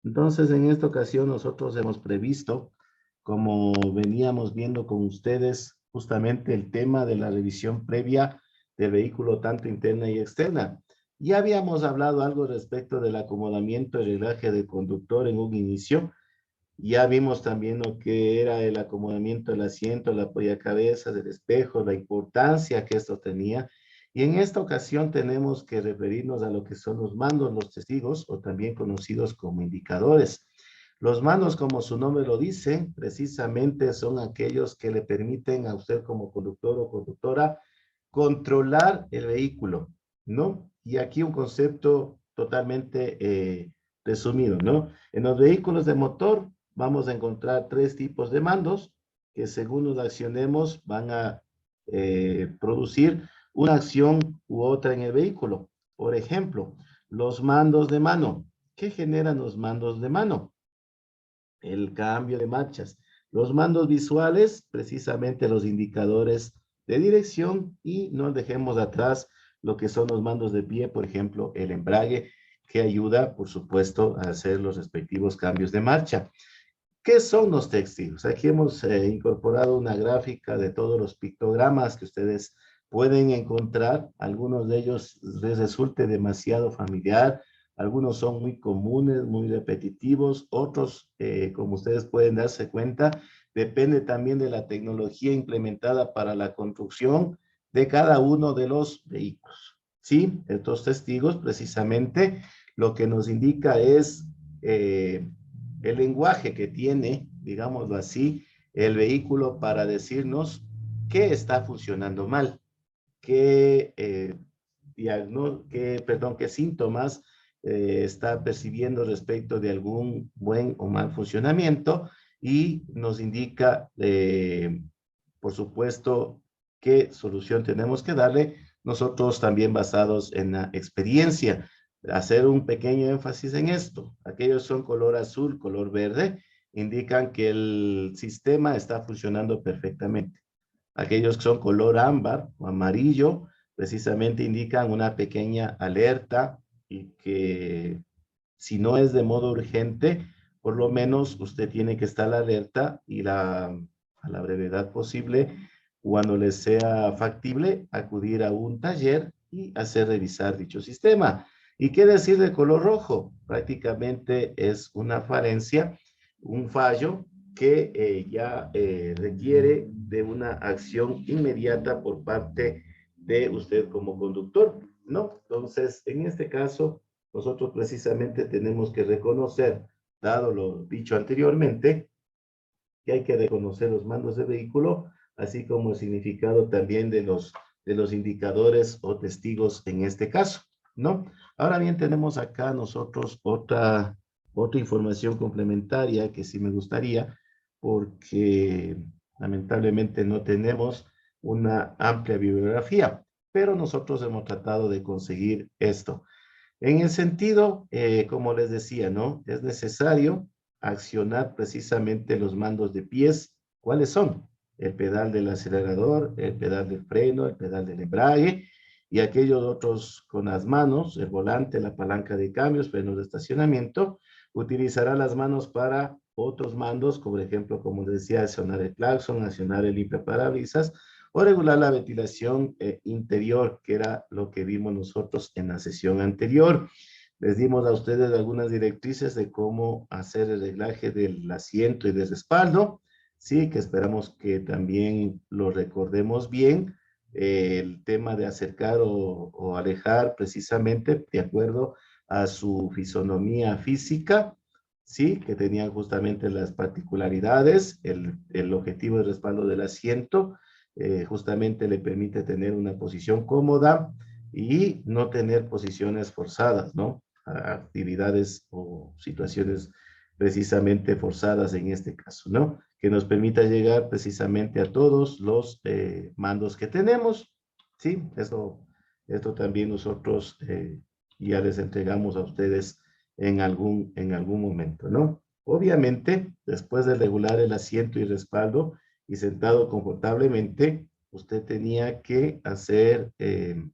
Entonces, en esta ocasión nosotros hemos previsto, como veníamos viendo con ustedes, justamente el tema de la revisión previa del vehículo, tanto interna y externa. Ya habíamos hablado algo respecto del acomodamiento y reglaje del conductor en un inicio. Ya vimos también lo que era el acomodamiento del asiento, la apoyacabezas, del espejo, la importancia que esto tenía. Y en esta ocasión tenemos que referirnos a lo que son los mandos, los testigos, o también conocidos como indicadores. Los mandos, como su nombre lo dice, precisamente son aquellos que le permiten a usted como conductor o conductora controlar el vehículo, ¿no? Y aquí un concepto totalmente resumido, ¿no? En los vehículos de motor vamos a encontrar tres tipos de mandos que según nos accionemos van a producir una acción u otra en el vehículo. Por ejemplo, los mandos de mano. ¿Qué generan los mandos de mano? El cambio de marchas. Los mandos visuales, precisamente los indicadores de dirección, y no dejemos atrás lo que son los mandos de pie, por ejemplo, el embrague, que ayuda, por supuesto, a hacer los respectivos cambios de marcha. ¿Qué son los testigos? Aquí hemos incorporado una gráfica de todos los pictogramas que ustedes pueden encontrar. Algunos de ellos les resulte demasiado familiar, algunos son muy comunes, muy repetitivos, otros, como ustedes pueden darse cuenta, depende también de la tecnología implementada para la construcción de cada uno de los vehículos. Sí, estos testigos precisamente lo que nos indica es el lenguaje que tiene, digámoslo así, el vehículo para decirnos qué está funcionando mal, qué síntomas está percibiendo respecto de algún buen o mal funcionamiento y nos indica, por supuesto, qué solución tenemos que darle, nosotros también basados en la experiencia. Hacer un pequeño énfasis en esto. Aquellos son color azul, color verde, indican que el sistema está funcionando perfectamente. Aquellos que son color ámbar o amarillo, precisamente indican una pequeña alerta y que si no es de modo urgente, por lo menos usted tiene que estar alerta y a la brevedad posible, cuando le sea factible, acudir a un taller y hacer revisar dicho sistema. ¿Y qué decir de color rojo? Prácticamente es una falencia, un fallo que ya requiere de una acción inmediata por parte de usted como conductor, ¿no? Entonces, en este caso, nosotros precisamente tenemos que reconocer, dado lo dicho anteriormente, que hay que reconocer los mandos de vehículo, así como el significado también de los indicadores o testigos en este caso, ¿no? Ahora bien, tenemos acá nosotros otra información complementaria que sí me gustaría, porque lamentablemente no tenemos una amplia bibliografía, pero nosotros hemos tratado de conseguir esto. En el sentido, como les decía, ¿no? Es necesario accionar precisamente los mandos de pies. ¿Cuáles son? El pedal del acelerador, el pedal del freno, el pedal del embrague y aquellos otros con las manos, el volante, la palanca de cambios, frenos de estacionamiento. Utilizará las manos para otros mandos, como por ejemplo, como les decía, accionar el claxon, accionar el limpiaparabrisas, o regular la ventilación interior, que era lo que vimos nosotros en la sesión anterior. Les dimos a ustedes algunas directrices de cómo hacer el reglaje del asiento y del respaldo, sí, que esperamos que también lo recordemos bien. El tema de acercar o alejar precisamente de acuerdo a su fisonomía física, sí, que tenían justamente las particularidades, el objetivo de respaldo del asiento, justamente le permite tener una posición cómoda y no tener posiciones forzadas, ¿no? Actividades o situaciones precisamente forzadas en este caso, ¿no? Que nos permita llegar precisamente a todos los mandos que tenemos, ¿sí? Esto también nosotros ya les entregamos a ustedes en algún momento, ¿no? Obviamente, después de regular el asiento y respaldo, y sentado confortablemente, usted tenía que hacer el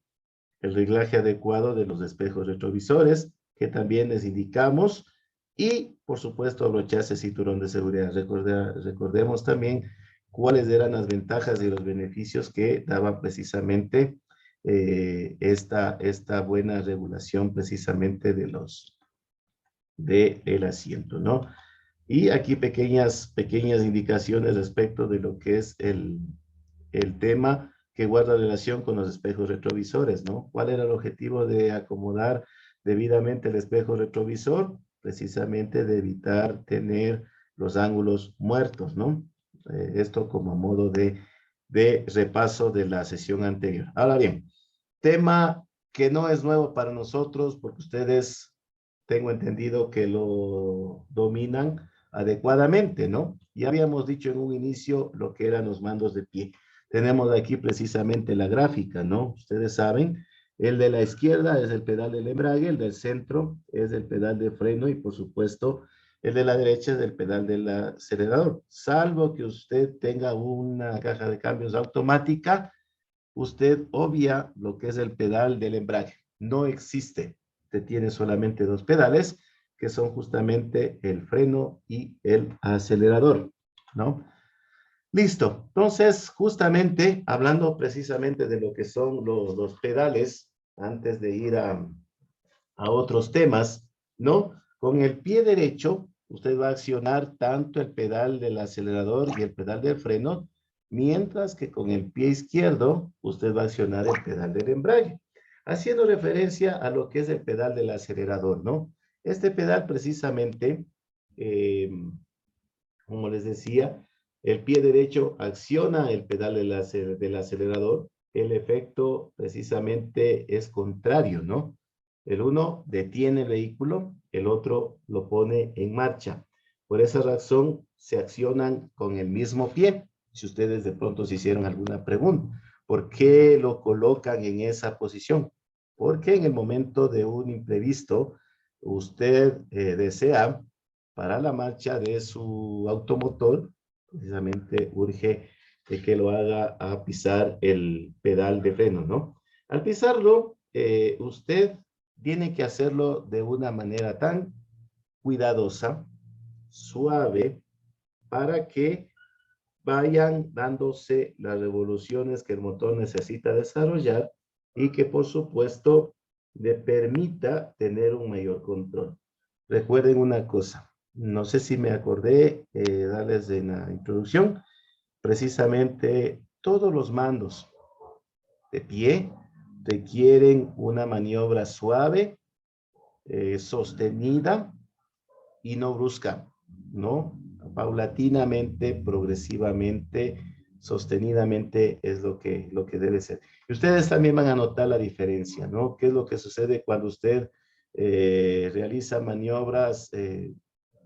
reglaje adecuado de los espejos retrovisores, que también les indicamos Y, por supuesto, abrocharse cinturón de seguridad. Recordemos también cuáles eran las ventajas y los beneficios que daba precisamente esta buena regulación precisamente del asiento, ¿no? Y aquí pequeñas indicaciones respecto de lo que es el tema que guarda relación con los espejos retrovisores, ¿no? ¿Cuál era el objetivo de acomodar debidamente el espejo retrovisor? Precisamente de evitar tener los ángulos muertos, ¿no? Esto como modo de repaso de la sesión anterior. Ahora bien, tema que no es nuevo para nosotros, porque ustedes tengo entendido que lo dominan adecuadamente, ¿no? Ya habíamos dicho en un inicio lo que eran los mandos de pie. Tenemos aquí precisamente la gráfica, ¿no? Ustedes saben, el de la izquierda es el pedal del embrague, el del centro es el pedal de freno y por supuesto el de la derecha es el pedal del acelerador. Salvo que usted tenga una caja de cambios automática, usted obvia lo que es el pedal del embrague. No existe. Usted tiene solamente dos pedales, que son justamente el freno y el acelerador, ¿no? Listo. Entonces, justamente, hablando precisamente de lo que son los pedales, antes de ir a otros temas, ¿no? Con el pie derecho, usted va a accionar tanto el pedal del acelerador y el pedal del freno, mientras que con el pie izquierdo, usted va a accionar el pedal del embrague, haciendo referencia a lo que es el pedal del acelerador, ¿no? Este pedal precisamente, eh, como les decía, el pie derecho acciona el pedal del acelerador, el efecto precisamente es contrario, ¿no? El uno detiene el vehículo, el otro lo pone en marcha. Por esa razón se accionan con el mismo pie. Si ustedes de pronto se hicieron alguna pregunta, ¿por qué lo colocan en esa posición? Porque en el momento de un imprevisto, usted desea para la marcha de su automotor, precisamente urge de que lo haga a pisar el pedal de freno, ¿no? Al pisarlo, usted tiene que hacerlo de una manera tan cuidadosa, suave, para que vayan dándose las revoluciones que el motor necesita desarrollar y que por supuesto le permita tener un mayor control. Recuerden una cosa, no sé si me acordé darles en la introducción, precisamente todos los mandos de pie requieren una maniobra suave, sostenida y no brusca, ¿no? Paulatinamente, progresivamente, sostenidamente es lo que debe ser. Y ustedes también van a notar la diferencia, ¿no? ¿Qué es lo que sucede cuando usted realiza maniobras,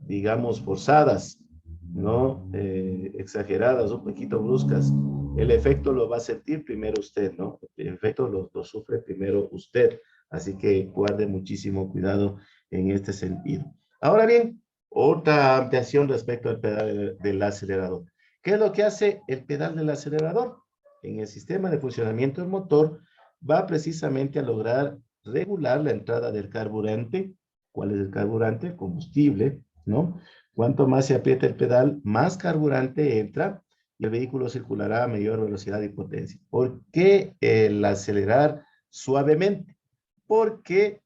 digamos, forzadas, ¿no? Exageradas, un poquito bruscas? El efecto lo va a sentir primero usted, ¿no? El efecto lo sufre primero usted. Así que guarde muchísimo cuidado en este sentido. Ahora bien, otra ampliación respecto al pedal del acelerador. ¿Qué es lo que hace el pedal del acelerador? En el sistema de funcionamiento del motor va precisamente a lograr regular la entrada del carburante. ¿Cuál es el carburante? El combustible, ¿no? Cuanto más se aprieta el pedal, más carburante entra y el vehículo circulará a mayor velocidad y potencia. ¿Por qué el acelerar suavemente? Porque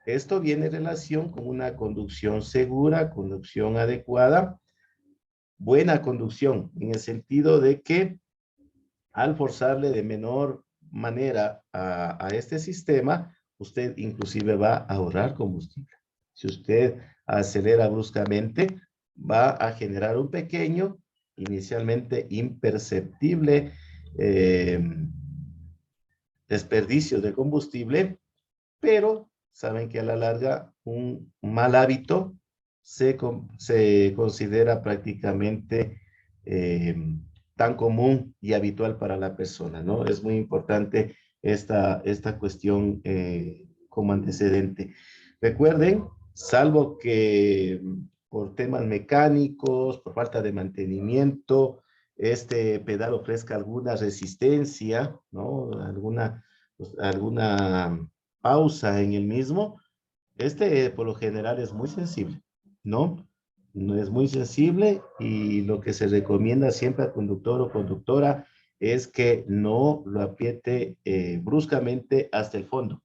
esto viene en relación con una conducción segura, conducción adecuada, buena conducción, en el sentido de que al forzarle de menor manera a este sistema, usted inclusive va a ahorrar combustible. Si usted acelera bruscamente, va a generar un pequeño, inicialmente imperceptible desperdicio de combustible, pero saben que a la larga un mal hábito se considera prácticamente eh, tan común y habitual para la persona, ¿no? Es muy importante esta cuestión como antecedente. Recuerden, salvo que por temas mecánicos, por falta de mantenimiento, este pedal ofrezca alguna resistencia, ¿no? Alguna pausa en el mismo, por lo general es muy sensible. ¿no? No es muy sensible y lo que se recomienda siempre al conductor o conductora es que no lo apriete bruscamente hasta el fondo,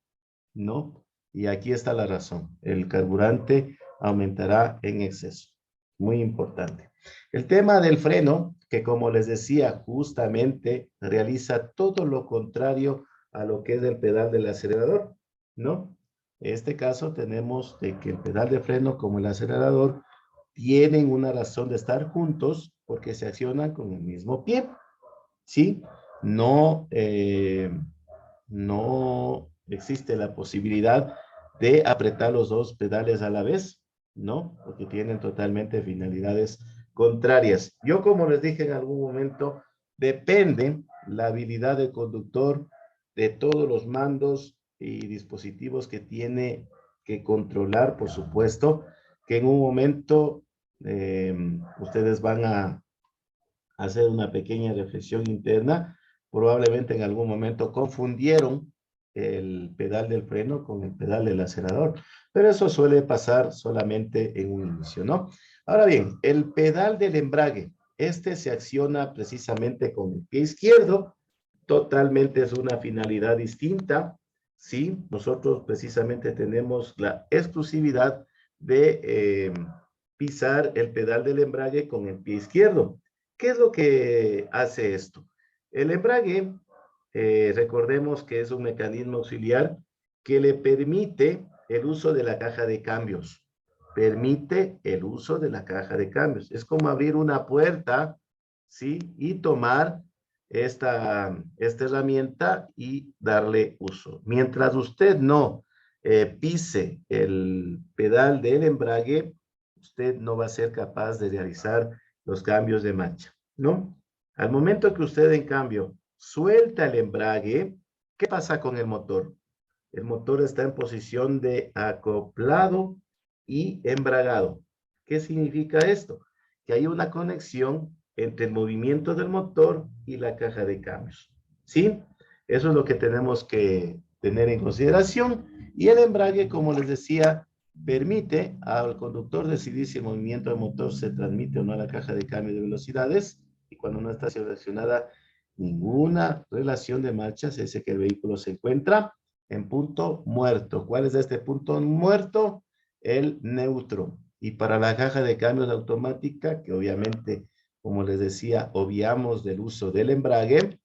¿no? Y aquí está la razón. El carburante aumentará en exceso. Muy importante. El tema del freno, que como les decía, justamente realiza todo lo contrario a lo que es el pedal del acelerador, ¿no? En este caso tenemos de que el pedal de freno como el acelerador tienen una razón de estar juntos porque se accionan con el mismo pie, ¿sí? No, no existe la posibilidad de apretar los dos pedales a la vez, ¿no? Porque tienen totalmente finalidades contrarias. Yo, como les dije en algún momento, depende la habilidad del conductor de todos los mandos y dispositivos que tiene que controlar, por supuesto, que en un momento ustedes van a hacer una pequeña reflexión interna. Probablemente en algún momento confundieron el pedal del freno con el pedal del acelerador, pero eso suele pasar solamente en un inicio, ¿no? Ahora bien, el pedal del embrague, este se acciona precisamente con el pie izquierdo, totalmente es una finalidad distinta, ¿sí? Nosotros precisamente tenemos la exclusividad de pisar el pedal del embrague con el pie izquierdo. ¿Qué es lo que hace esto? El embrague, recordemos que es un mecanismo auxiliar que le permite el uso de la caja de cambios. Permite el uso de la caja de cambios. Es como abrir una puerta, ¿sí? Y tomar esta herramienta y darle uso. Mientras usted no pise el pedal del embrague, usted no va a ser capaz de realizar los cambios de marcha, ¿no? Al momento que usted, en cambio, suelta el embrague, ¿qué pasa con el motor? El motor está en posición de acoplado y embragado. ¿Qué significa esto? Que hay una conexión entre el movimiento del motor y la caja de cambios. ¿Sí? Eso es lo que tenemos que tener en consideración. Y el embrague, como les decía, permite al conductor decidir si el movimiento del motor se transmite o no a la caja de cambio de velocidades, y cuando no está seleccionada ninguna relación de marcha, se dice que el vehículo se encuentra en punto muerto. ¿Cuál es este punto muerto? El neutro. Y para la caja de cambios automática, que obviamente, como les decía, obviamos del uso del embrague,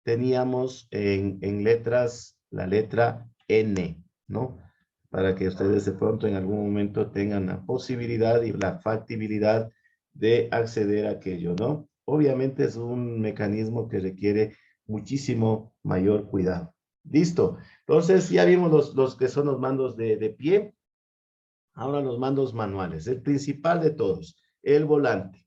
teníamos en letras la letra N, ¿no? Para que ustedes de pronto en algún momento tengan la posibilidad y la factibilidad de acceder a aquello, ¿no? Obviamente es un mecanismo que requiere muchísimo mayor cuidado. Listo. Entonces ya vimos los que son los mandos de pie. Ahora los mandos manuales. El principal de todos, el volante.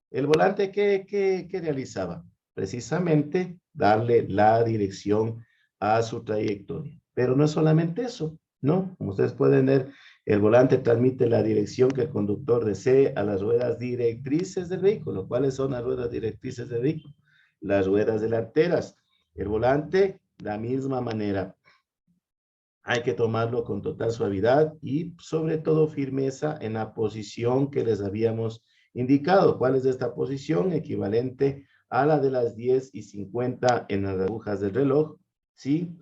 ¿El volante qué realizaba? Precisamente darle la dirección a su trayectoria. Pero no es solamente eso, ¿no? Como ustedes pueden ver, el volante transmite la dirección que el conductor desee a las ruedas directrices del vehículo. ¿Cuáles son las ruedas directrices del vehículo? Las ruedas delanteras. El volante, la misma manera. Hay que tomarlo con total suavidad y sobre todo firmeza en la posición que les habíamos indicado. ¿Cuál es esta posición? Equivalente a la de las 10:50 en las agujas del reloj, ¿sí?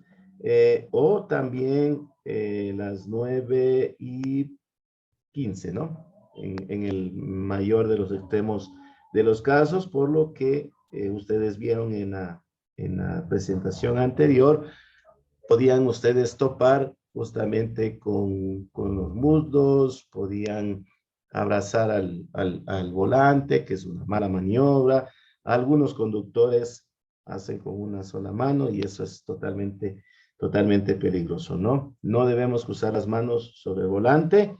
O también las 9:15, ¿no? En el mayor de los extremos de los casos, por lo que ustedes vieron en la presentación anterior, podían ustedes topar justamente con los muslos, podían abrazar al volante, que es una mala maniobra. Algunos conductores hacen con una sola mano y eso es totalmente peligroso, ¿no? No debemos usar las manos sobre el volante,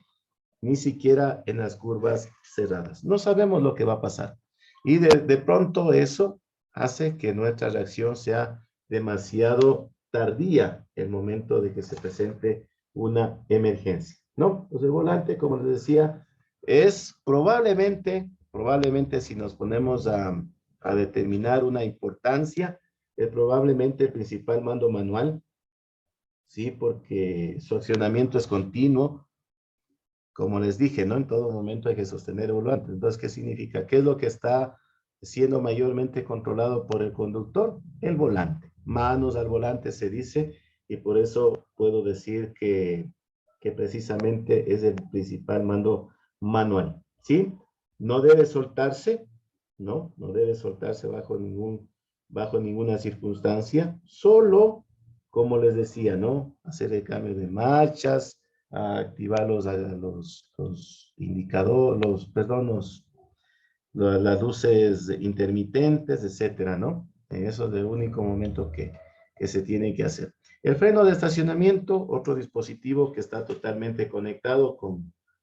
ni siquiera en las curvas cerradas. No sabemos lo que va a pasar. Y de pronto eso hace que nuestra reacción sea demasiado tardía el momento de que se presente una emergencia, ¿no? Pues el volante, como les decía, es probablemente si nos ponemos a determinar una importancia, es probablemente el principal mando manual, ¿sí? Porque su accionamiento es continuo, como les dije, ¿no? En todo momento hay que sostener el volante. Entonces, ¿qué significa? ¿Qué es lo que está siendo mayormente controlado por el conductor? El volante. Manos al volante se dice, y por eso puedo decir que precisamente es el principal mando manual, ¿sí? No debe soltarse, ¿no? No debe soltarse bajo ninguna circunstancia, solo, como les decía, ¿no? Hacer el cambio de marchas, a activar los indicadores, perdón, las luces intermitentes, etcétera, ¿no? Eso es el único momento que se tiene que hacer. El freno de estacionamiento, otro dispositivo que está totalmente conectado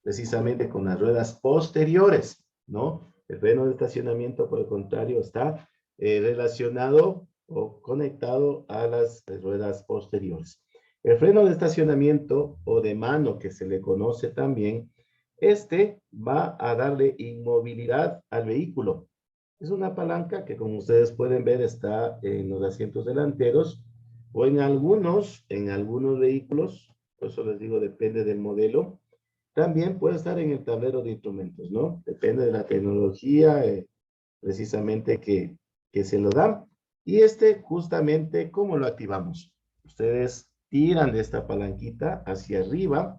precisamente con las ruedas posteriores, ¿no? El freno de estacionamiento, por el contrario, está relacionado o conectado a las ruedas posteriores. El freno de estacionamiento o de mano, que se le conoce también, este va a darle inmovilidad al vehículo. Es una palanca que, como ustedes pueden ver, está en los asientos delanteros o en algunos vehículos, por eso les digo, depende del modelo. También puede estar en el tablero de instrumentos, ¿no? Depende de la tecnología, precisamente que se lo dan. Y justamente, ¿cómo lo activamos? Ustedes tiran de esta palanquita hacia arriba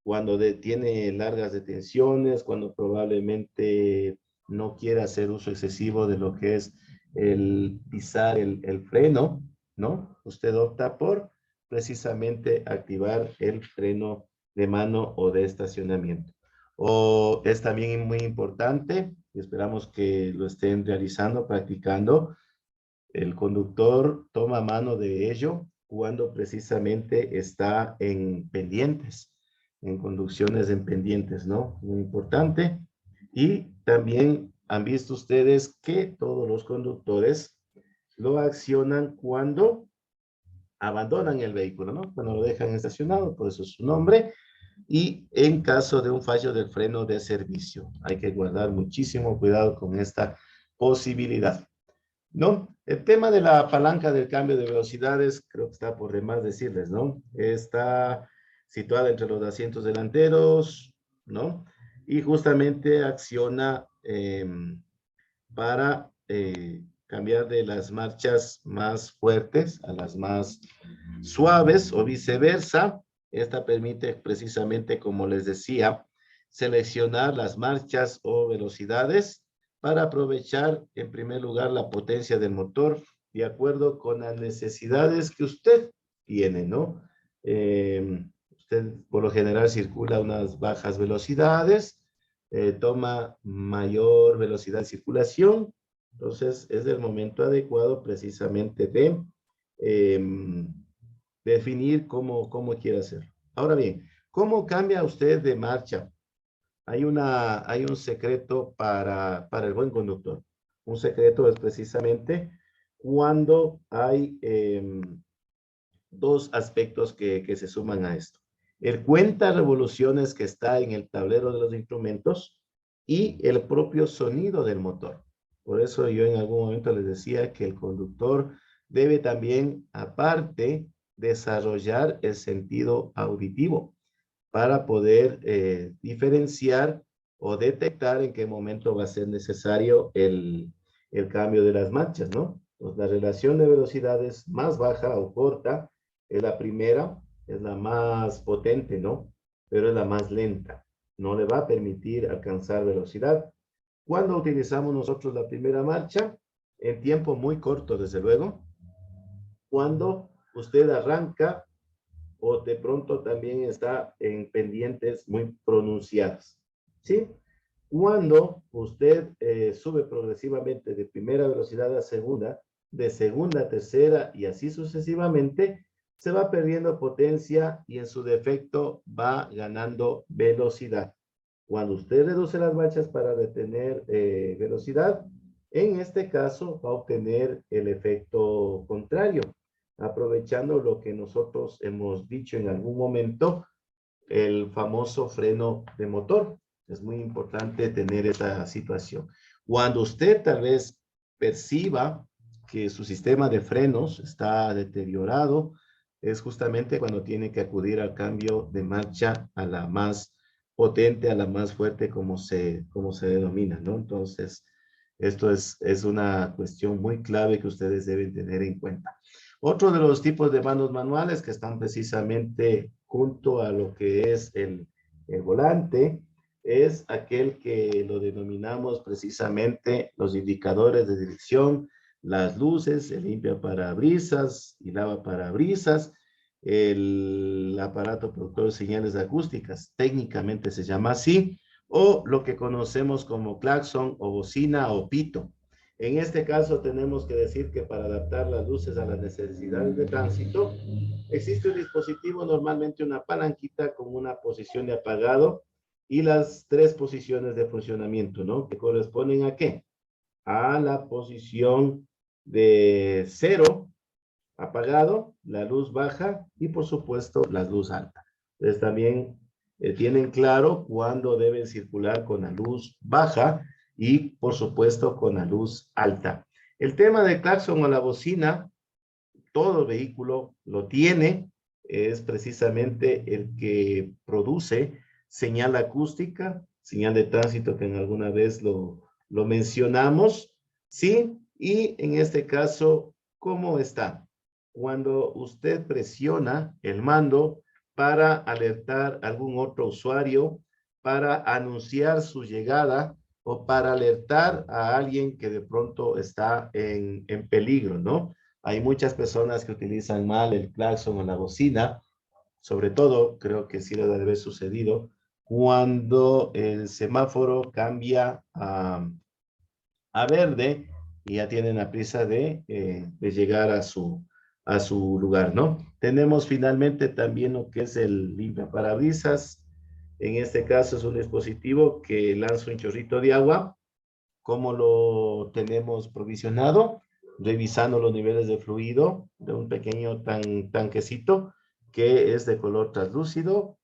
cuando tiene largas detenciones, cuando probablemente no quiere hacer uso excesivo de lo que es el pisar el freno, ¿no? Usted opta por precisamente activar el freno de mano o de estacionamiento. O es también muy importante, y esperamos que lo estén realizando, practicando, el conductor toma mano de ello cuando precisamente está en pendientes, en conducciones en pendientes, ¿no? Muy importante. Y también han visto ustedes que todos los conductores lo accionan cuando abandonan el vehículo, ¿no? Cuando lo dejan estacionado, por eso es su nombre. Y en caso de un fallo del freno de servicio, hay que guardar muchísimo cuidado con esta posibilidad. ¿No? El tema de la palanca del cambio de velocidades, creo que está por demás decirles, ¿no? Está situada entre los asientos delanteros, ¿no? Y justamente acciona para cambiar de las marchas más fuertes a las más suaves o viceversa. Esta permite precisamente, como les decía, seleccionar las marchas o velocidades para aprovechar en primer lugar la potencia del motor de acuerdo con las necesidades que usted tiene, ¿no? Usted por lo general circula a unas bajas velocidades, toma mayor velocidad de circulación, entonces es el momento adecuado precisamente de definir cómo quiere hacerlo. Ahora bien, ¿cómo cambia usted de marcha? Hay un secreto para el buen conductor. Un secreto es precisamente cuando hay dos aspectos que se suman a esto. El cuenta revoluciones que está en el tablero de los instrumentos y el propio sonido del motor. Por eso yo en algún momento les decía que el conductor debe también, aparte, desarrollar el sentido auditivo para poder diferenciar o detectar en qué momento va a ser necesario el cambio de las marchas, ¿no? Pues la relación de velocidades más baja o corta es la primera, es la más potente, ¿no? Pero es la más lenta. No le va a permitir alcanzar velocidad. Cuando utilizamos nosotros la primera marcha, en tiempo muy corto, desde luego, cuando usted arranca o de pronto también está en pendientes muy pronunciadas, ¿sí? Cuando usted sube progresivamente de primera velocidad a segunda, de segunda a tercera y así sucesivamente, se va perdiendo potencia y en su defecto va ganando velocidad. Cuando usted reduce las marchas para detener velocidad, en este caso va a obtener el efecto contrario, aprovechando lo que nosotros hemos dicho en algún momento, el famoso freno de motor. Es muy importante tener esta situación. Cuando usted tal vez perciba que su sistema de frenos está deteriorado, es justamente cuando tiene que acudir al cambio de marcha a la más potente a la más fuerte, como se denomina, ¿no? Entonces, esto es una cuestión muy clave que ustedes deben tener en cuenta. Otro de los tipos de mandos manuales que están precisamente junto a lo que es el volante es aquel que lo denominamos precisamente los indicadores de dirección, las luces, el limpia parabrisas y lava parabrisas, el aparato productor de señales acústicas, técnicamente se llama así, o lo que conocemos como claxon o bocina o pito. En este caso tenemos que decir que para adaptar las luces a las necesidades de tránsito, existe un dispositivo, normalmente una palanquita con una posición de apagado y las 3 posiciones de funcionamiento, ¿no? Que corresponden ¿a qué? A la posición de 0, apagado, la luz baja y por supuesto la luz alta. Entonces también tienen claro cuándo deben circular con la luz baja y por supuesto con la luz alta. El tema del claxon o la bocina, todo vehículo lo tiene, es precisamente el que produce señal acústica, señal de tránsito que en alguna vez lo mencionamos, ¿sí? Y en este caso, ¿cómo está? Cuando usted presiona el mando para alertar a algún otro usuario, para anunciar su llegada o para alertar a alguien que de pronto está en peligro, ¿no? Hay muchas personas que utilizan mal el claxon o la bocina, sobre todo, creo que sí debe haber sucedido, cuando el semáforo cambia a verde y ya tienen la prisa de llegar a su lugar, ¿no? Tenemos finalmente también lo que es el limpiaparabrisas. En este caso es un dispositivo que lanza un chorrito de agua. ¿Cómo lo tenemos provisionado? Revisando los niveles de fluido de un pequeño tanquecito que es de color translúcido.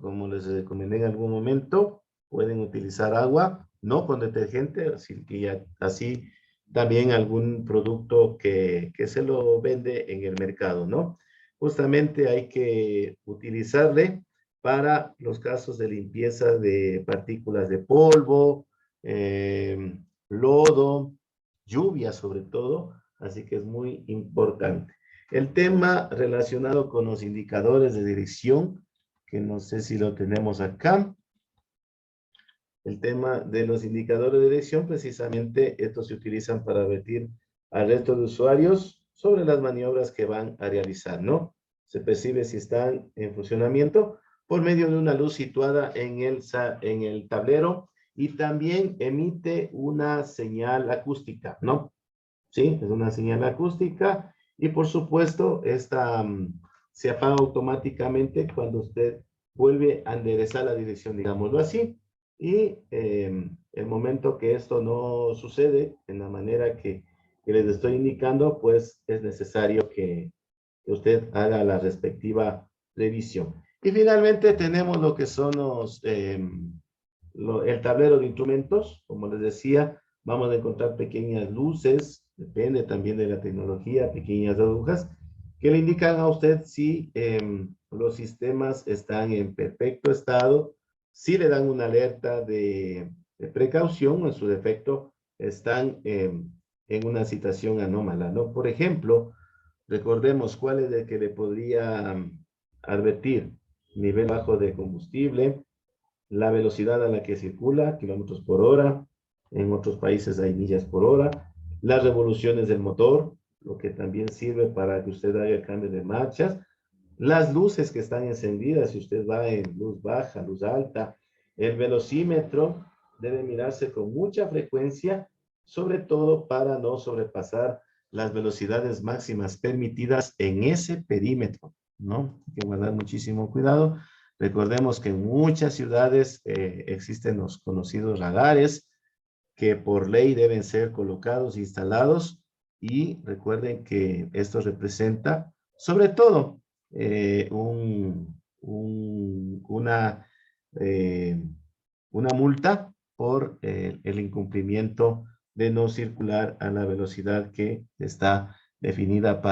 Como les recomendé en algún momento, pueden utilizar agua, no con detergente, así también algún producto que se lo vende en el mercado, ¿no? Justamente hay que utilizarle para los casos de limpieza de partículas de polvo, lodo, lluvia sobre todo, así que es muy importante. El tema relacionado con los indicadores de dirección, que no sé si lo tenemos acá. El tema de los indicadores de dirección, precisamente estos se utilizan para advertir al resto de usuarios sobre las maniobras que van a realizar, ¿no? Se percibe si están en funcionamiento por medio de una luz situada en el tablero y también emite una señal acústica, ¿no? Sí, es una señal acústica y por supuesto esta se apaga automáticamente cuando usted vuelve a enderezar la dirección, digámoslo así. Y el momento que esto no sucede en la manera que les estoy indicando, pues es necesario que usted haga la respectiva revisión. Y finalmente tenemos lo que son el tablero de instrumentos. Como les decía, vamos a encontrar pequeñas luces, depende también de la tecnología, pequeñas agujas, que le indican a usted si los sistemas están en perfecto estado, si le dan una alerta de precaución, o en su defecto están en una situación anómala, ¿no? Por ejemplo, recordemos cuál es el que le podría advertir: nivel bajo de combustible, la velocidad a la que circula, kilómetros por hora, en otros países hay millas por hora, las revoluciones del motor, lo que también sirve para que usted haga el cambio de marchas, las luces que están encendidas, si usted va en luz baja, luz alta, el velocímetro debe mirarse con mucha frecuencia, sobre todo para no sobrepasar las velocidades máximas permitidas en ese perímetro, ¿no? Hay que guardar muchísimo cuidado. Recordemos que en muchas ciudades existen los conocidos radares que por ley deben ser colocados, instalados, y recuerden que esto representa sobre todo eh, una multa por el incumplimiento de no circular a la velocidad que está definida para